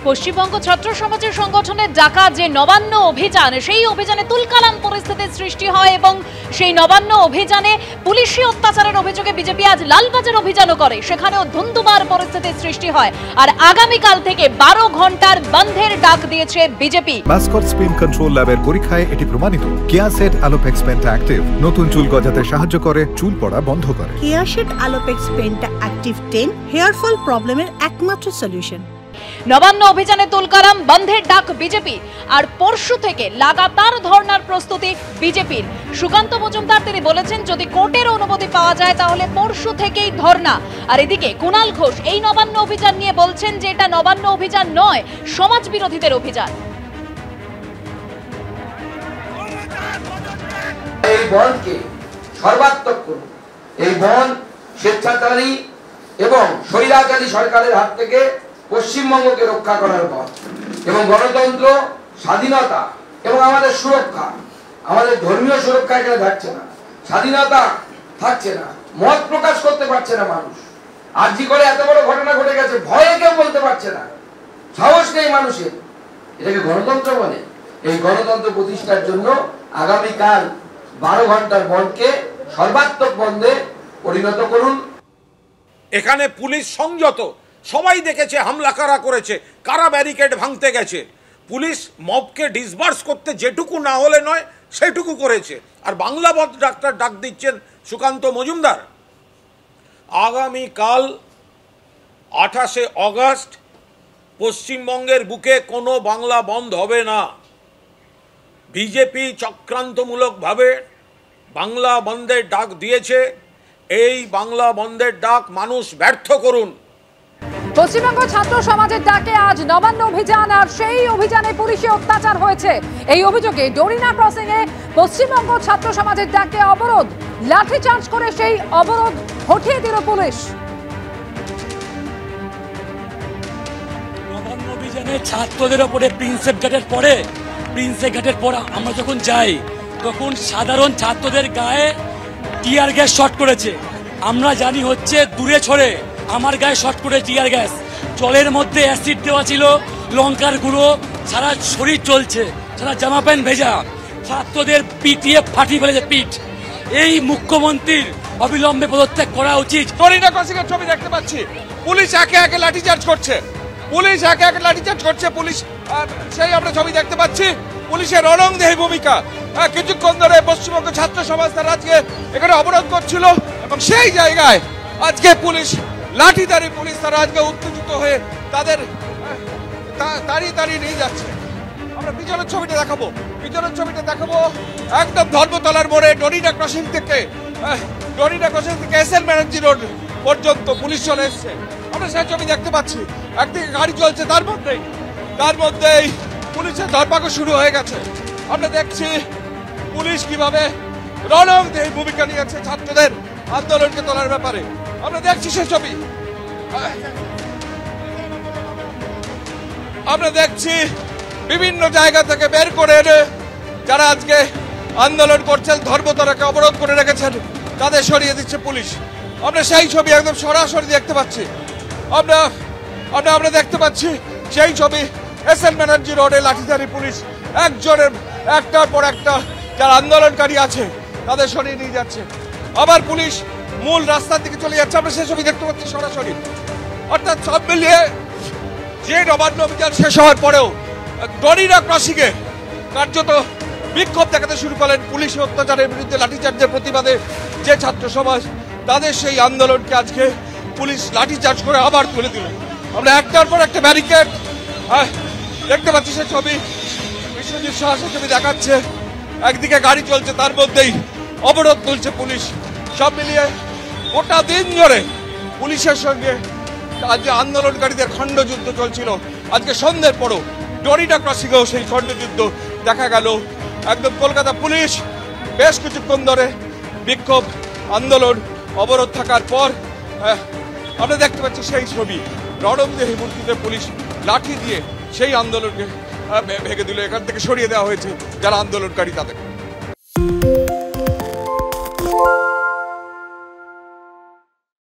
পশ্চিমবঙ্গ ছাত্র সমাজের সংগঠনের ডাকা যে নবান্ন অভিযান, সেই অভিযানে তুলকালাম পরিস্থিতির সৃষ্টি হয় এবং সেই নবান্ন অভিযানে পুলিশি অত্যাচারের অভিযোগে বিজেপি আজ লালবাজার অভিযানও করে, সেখানেও ধুন্ধুমার পরিস্থিতির সৃষ্টি হয়। আর আগামীকাল থেকে 12 ঘন্টার বন্ধের ডাক দিয়েছে বিজেপি। মাসকট স্পিন কন্ট্রোল ল্যাবের পরীক্ষায় এটি প্রমাণিত। কেয়াসেট আলোপেক্স পেন্টা অ্যাক্টিভ নতুন চুল গজাতে সাহায্য করে, চুল পড়া বন্ধ করে। Keya Seth Alopex penta active 10 hair fall প্রবলেমের একমাত্র সলিউশন। নবান্ন অভিযানে তুলকালাম বন্ধের ডাক বিজেপি। আর পরশু থেকে লাগাতার ধর্নার প্রস্তুতি বিজেপির। সুকান্ত মজুমদার তিনি বলেছেন, যদি কোর্টের অনুমতি পাওয়া যায় তাহলে পরশু থেকেই ধর্না। আর এদিকে কুণাল ঘোষ এই নবান্ন অভিযান নিয়ে বলছেন যে এটা নবান্ন অভিযান নয়, সমাজ বিরোধীদের অভিযান। এই বনকে সর্বাত্মক করুন। এই বন স্বেচ্ছাচারী এবং স্বৈরাচারী সরকারের হাত থেকে পশ্চিমবঙ্গকে রক্ষা করার পথ এবং গণতন্ত্র, স্বাধীনতা এবং আমাদের সুরক্ষা, আমাদের ধর্মীয় সুরক্ষা এখানে থাকছে না, স্বাধীনতা থাকছে না, মত প্রকাশ করতে পারছে না মানুষ। আরজি করে এত বড় ঘটনা ঘটে গেছে, ভয়ে কেউ বলতে পারছে না, সাহস নেই মানুষের। এটাকে গণতন্ত্র বলে? এই গণতন্ত্র প্রতিষ্ঠার জন্য আগামীকাল 12 ঘন্টার বন্ধকে সর্বাত্মক বন্ধে পরিণত করুন। এখানে পুলিশ সংযত, সবাই দেখেছে হামলা কারা করেছে, কারা ব্যারিকেড ভাঙতে গেছে। পুলিশ মবকে ডিসবার্স করতে যেটুকু না হলে নয় সেটুকু করেছে। আর বাংলা বন্ধ ডাক দিচ্ছেন সুকান্ত মজুমদার। আগামীকাল 28শে অগস্ট পশ্চিমবঙ্গের বুকে কোনো বাংলা বন্ধ হবে না। বিজেপি চক্রান্তমূলকভাবে বাংলা বন্ধের ডাক দিয়েছে। এই বাংলা বন্ধের ডাক মানুষ ব্যর্থ করুন। পশ্চিমবঙ্গ ছাত্র সমাজের ডাকে আজ নবান্ন অভিযান, আর সেই অভিযানে পুলিশে অত্যাচার হয়েছে এই অভিযোগে ডোরিনা ক্রসিং এ পশ্চিমবঙ্গ ছাত্র সমাজের ডাকে অবরোধ, লাঠিচার্জ করে সেই অবরোধ হঠিয়ে দিল পুলিশ। নবান্ন অভিযানে ছাত্রদের ওপরে প্রিন্সেপ ঘাটের পর আমরা যখন যাই তখন সাধারণ ছাত্রদের গায়ে টিয়ার গ্যাস শট করেছে। আমরা জানি হচ্ছে দূরে ছড়ে, আমার গায়ে শট করে টিয়ার গ্যাস, জলের মধ্যে অ্যাসিড দেওয়া ছিল, লঙ্কার গুঁড়ো, সারা শরীর চলছে, সারা জামা প্যান্ট ভেজা, ছাত্রদের পিটিয়ে ফাটিয়ে ফেলেছে পিঠ। এই মুখ্যমন্ত্রীর অবিলম্বে পদত্যাগ করা উচিত। ডোরিনা ক্রসিং এর ছবি দেখতে পাচ্ছি, পুলিশ একে একে লাঠিচার্জ করছে, পুলিশ সেই আমরা ছবি দেখতে পাচ্ছি। পুলিশের রণংদেহী ভূমিকা। কিছুক্ষণ ধরে পশ্চিমবঙ্গ ছাত্র সমাজ তারা আজকে এখানে অবরোধ করছিল এবং সেই জায়গায় আজকে পুলিশ লাঠিধারী পুলিশ তারা আজকে উত্তেজিত হয়ে তাদের তাড়িয়ে নিয়ে যাচ্ছে। আমরা পিছনের ছবিটা দেখাবো একদম ধর্মতলার মোড়ে ডোরিনা ক্রসিং থেকে এসএল ব্যানার্জি রোড পর্যন্ত পুলিশ চলে এসছে। আমরা সেই ছবি দেখতে পাচ্ছি, একদিকে গাড়ি চলছে, তার মধ্যেই পুলিশের ধরপাকড় শুরু হয়ে গেছে। আমরা দেখছি পুলিশ কিভাবে রণংদেহী ভূমিকা নিয়েছে ছাত্রদের আন্দোলনকে তোলার ব্যাপারে। আমরা দেখছি সেই ছবি, আমরা দেখছি বিভিন্ন জায়গা থেকে বের করে এনে যারা আজকে আন্দোলন করছেন, ধর্মতলাকে অবরোধ করে রেখেছেন, তাদের সরিয়ে দিচ্ছে পুলিশ। আমরা সেই ছবি একদম সরাসরি দেখতে পাচ্ছি। আমরা দেখতে পাচ্ছি সেই ছবি, এসএল ব্যানার্জি রোডে লাঠিধারী পুলিশ একটার পর একটা যারা আন্দোলনকারী আছে তাদের সরিয়ে নিয়ে যাচ্ছে। আবার পুলিশ মূল রাস্তার দিকে চলে যাচ্ছে। আমরা সেই ছবি দেখতে পাচ্ছি সরাসরি। অর্থাৎ সব মিলিয়ে যে নবান্ন অভিযান শেষ হওয়ার পরেও ডোরিনা ক্রসিং এ কার্যত বিক্ষোভ দেখাতে শুরু করলেন পুলিশি অত্যাচারের বিরুদ্ধে, লাঠিচার্জের প্রতিবাদে যে ছাত্র সমাজ, তাদের সেই আন্দোলনকে আজকে পুলিশ লাঠিচার্জ করে আবার তুলে দিল। আমরা একটার পর একটা ব্যারিকেড দেখতে পাচ্ছি। সেই ছবি বিশ্বজিৎ শাহ সেই ছবি দেখাচ্ছে, একদিকে গাড়ি চলছে, তার মধ্যেই অবরোধ তুলছে পুলিশ। সব মিলিয়ে গোটা দিন ধরে পুলিশের সঙ্গে আজকে আন্দোলনকারীদের খণ্ডযুদ্ধ চলছিল। আজকে সন্ধ্যের পরও ডোরিনা ক্রসিংয়েও সেই খণ্ডযুদ্ধ দেখা গেল। একদম কলকাতা পুলিশ বেশ কিছুক্ষণ ধরে বিক্ষোভ, আন্দোলন, অবরোধ থাকার পর আমরা দেখতে পাচ্ছি সেই ছবি, রণংদেহী মূর্তিতে পুলিশ লাঠি দিয়ে সেই আন্দোলনকে ভেঙে দিল। এখান থেকে সরিয়ে দেওয়া হয়েছে যারা আন্দোলনকারী তাদের।